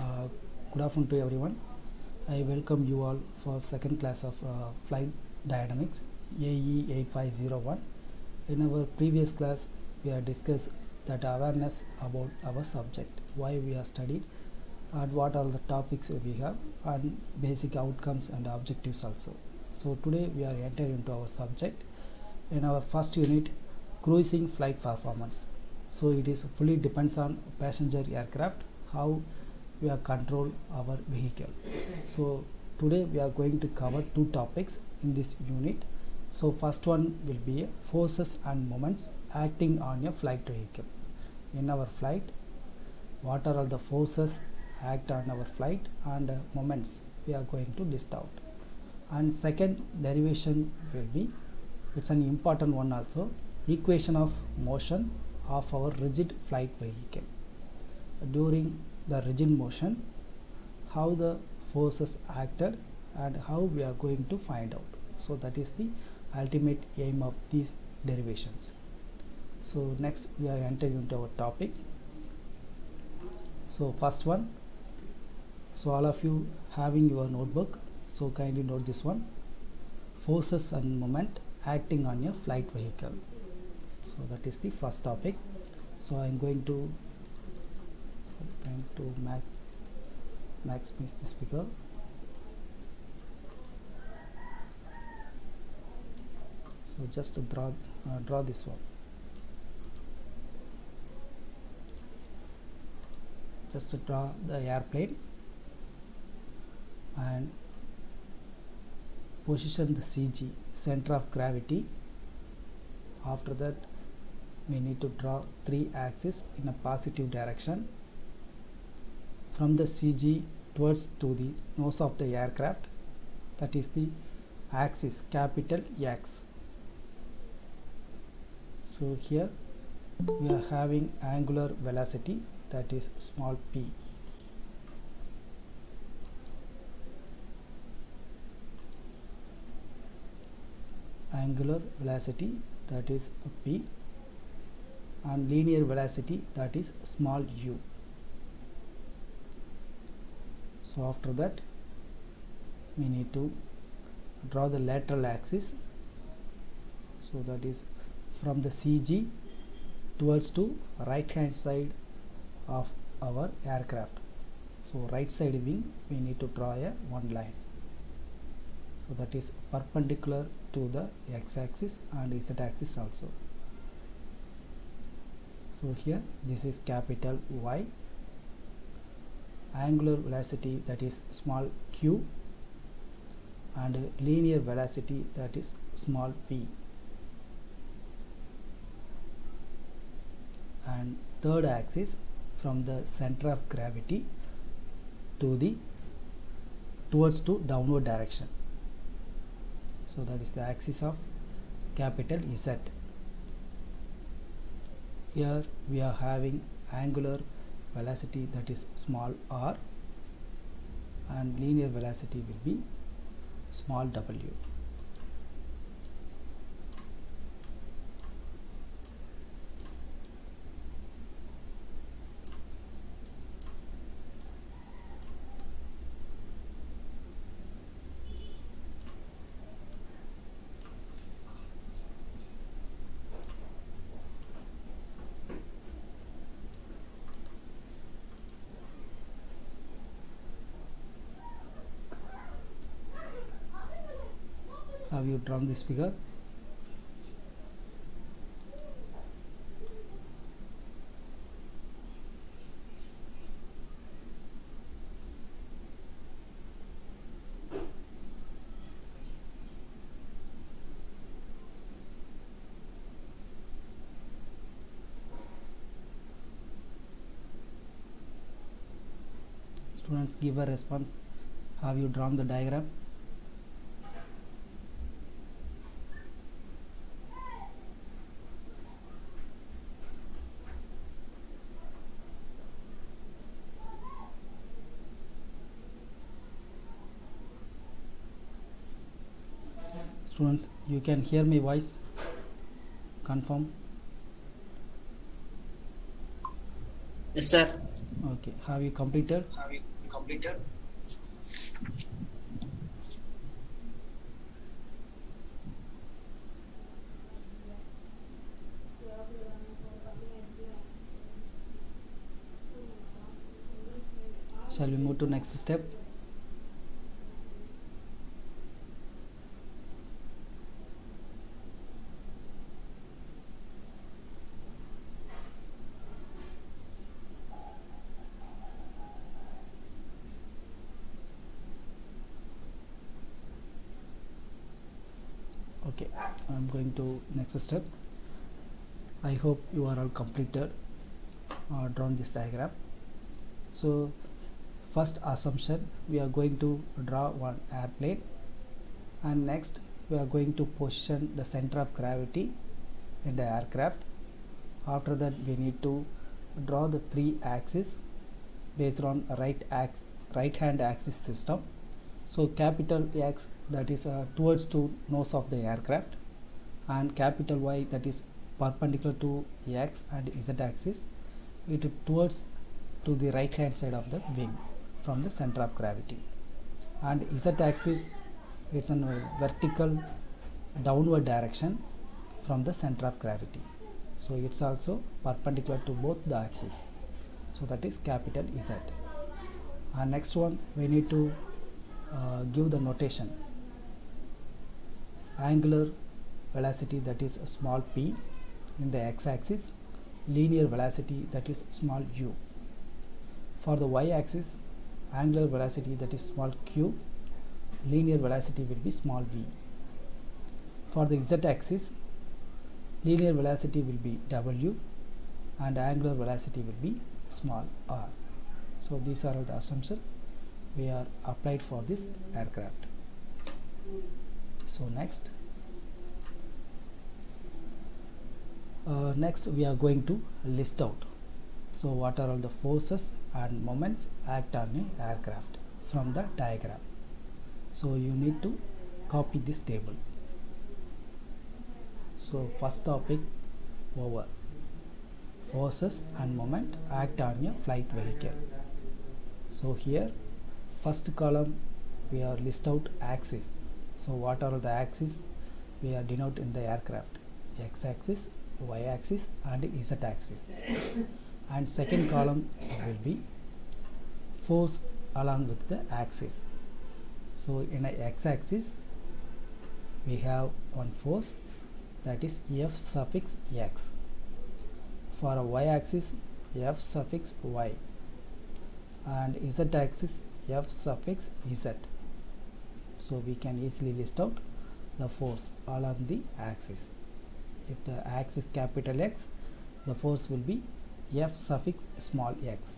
Uh, Good afternoon to everyone. I welcome you all for second class of Flight Dynamics AE 8501. In our previous class, we have discussed that awareness about our subject, why we are studied, and what are the topics we have, and basic outcomes and objectives also. So today we are entering into our subject in our first unit, cruising flight performance. So it is fully depends on passenger aircraft, how we are control our vehicle. So today we are going to cover two topics in this unit. So first one will be forces and moments acting on a flight vehicle. In our flight, what are all the forces act on our flight and moments we are going to list out. And second derivation will be, it's an important one also, equation of motion of our rigid flight vehicle. During the rigid motion, how the forces acted and how we are going to find out. So that is the ultimate aim of these derivations. So next we are entering into our topic. So first one, so all of you having your notebook, so kindly note this one, forces and moment acting on a flight vehicle. So that is the first topic. So I am going to maximize this figure. So just to draw this one. Just to draw the airplane and position the CG, center of gravity. After that, we need to draw three axes in a positive direction from the CG towards to the nose of the aircraft, that is the axis capital X. So here we are having angular velocity, that is small p. Angular velocity, that is p, and linear velocity, that is small u. So after that, we need to draw the lateral axis. So that is from the CG towards to right hand side of our aircraft. So right side wing, we need to draw a one line. So that is perpendicular to the x-axis and z-axis also. So here this is capital Y, angular velocity, that is small q, and linear velocity, that is small p. And third axis from the center of gravity to the towards to downward direction. So that is the axis of capital Z. Here we are having angular velocity, that is small r, and linear velocity will be small w. Have you drawn this figure? Students, give a response. Have you drawn the diagram? Students, you can hear my voice? Confirm. Yes, sir. Okay, have you completed? Shall we move to next step? Okay, I'm going to next step. I hope you are all completed drawn this diagram. So first assumption, we are going to draw one airplane, and next we are going to position the center of gravity in the aircraft. After that, we need to draw the three axes based on right hand axis system. So capital X, that is towards to nose of the aircraft, and capital Y, that is perpendicular to X and Z axis, it is towards to the right hand side of the wing from the center of gravity, and Z axis, it's in a vertical downward direction from the center of gravity, so it's also perpendicular to both the axes, so that is capital Z. And next one, we need to give the notation. Angular velocity, that is small p in the x-axis, linear velocity, that is small u. For the y-axis, angular velocity, that is small q, linear velocity will be small v. For the z-axis, linear velocity will be w and angular velocity will be small r. So these are all the assumptions we are applied for this aircraft. So next we are going to list out, so what are all the forces and moments act on an aircraft from the diagram. So you need to copy this table. So first topic over, forces and moment act on a flight vehicle. So here first column we are list out axis. So what are the axes we are denote in the aircraft? X-axis, Y-axis and Z-axis. And second column will be force along with the axis. So in a x-axis we have one force, that is F suffix x. For a y-axis, F suffix y, and z-axis, F suffix z. So we can easily list out the force along the axis. If the axis capital X, the force will be F suffix small x.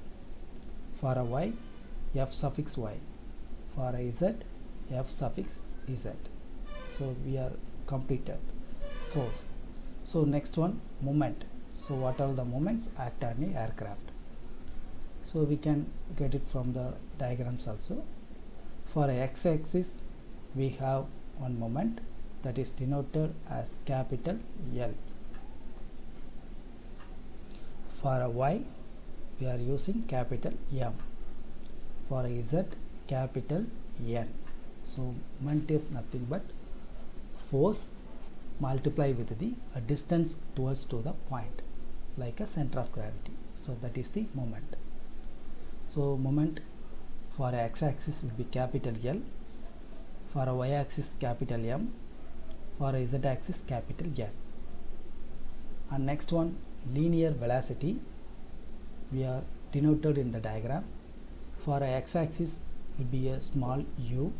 For a y, F suffix y. For a z, F suffix z. So we are completed force. So next one, moment. So what are the moments act on a aircraft? So we can get it from the diagrams also. For a x-axis we have one moment, that is denoted as capital L. For a y we are using capital M. For a z, capital N. So moment is nothing but force multiply with the distance towards to the point, like a center of gravity. So that is the moment. So moment for a x-axis will be capital L, for a y-axis capital M, for a z-axis capital N. And next one, linear velocity, we are denoted in the diagram. For a x-axis will be a small u,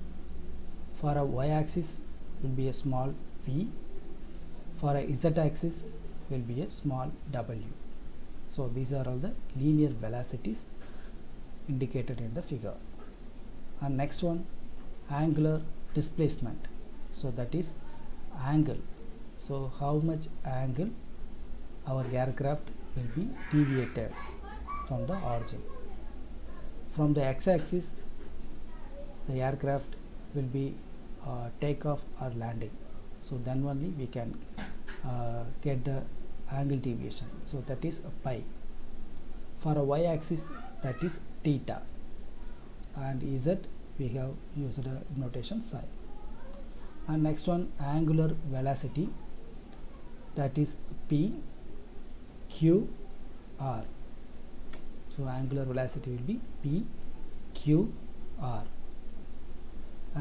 for a y-axis will be a small v, for a z-axis will be a small w. So these are all the linear velocities indicated in the figure. And next one, angular displacement. So that is angle. So how much angle our aircraft will be deviated from the origin. From the x-axis, the aircraft will be takeoff or landing. So then only we can get the angle deviation. So that is a pi. For a y-axis, that is theta, and z we have used a notation psi. And next one, angular velocity, that is p q r. So angular velocity will be p q r.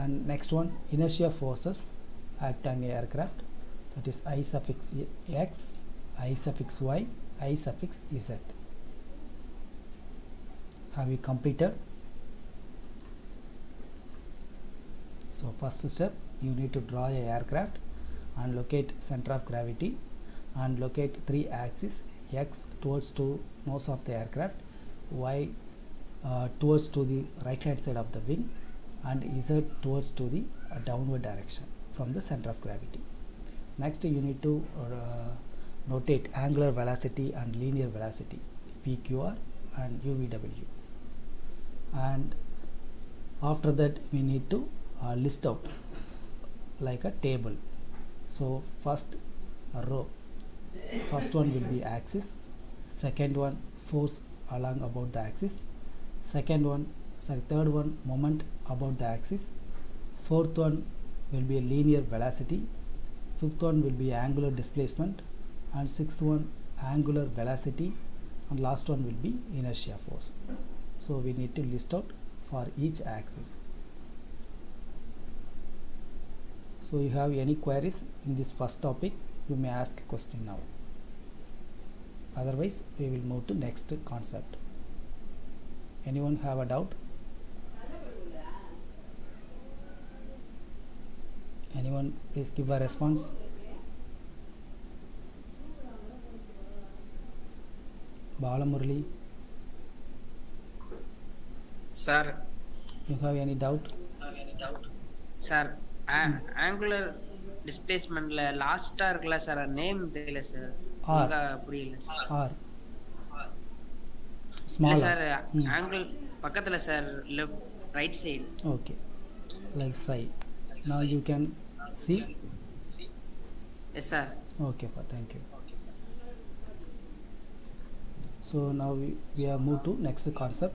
And next one, inertia forces act on a aircraft, that is I suffix x, I suffix y, I suffix z. Have we completed? So first step, you need to draw a aircraft and locate center of gravity and locate three axes: x towards to nose of the aircraft, y towards to the right hand side of the wing, and z towards to the downward direction from the center of gravity. Next, you need to notate angular velocity and linear velocity, PQR and UVW. And after that, we need to list out like a table. So first row, first one will be axis, second one force along about the axis, third one moment about the axis, fourth one will be a linear velocity, fifth one will be angular displacement, and sixth one angular velocity, and last one will be inertia force. So we need to list out for each axis. So you have any queries in this first topic, you may ask a question now. Otherwise we will move to next concept. Anyone have a doubt? Anyone please give a response. Balamurali, sir, you have any doubt? sir, angular displacement la last இருக்குல sir, name தெரியல sir. R. புரியல sir. R. Small sir, angle பக்கத்துல sir, left right side. Okay, like side. Now you can see. Yes sir. Okay, thank you. So now we have moved to next concept,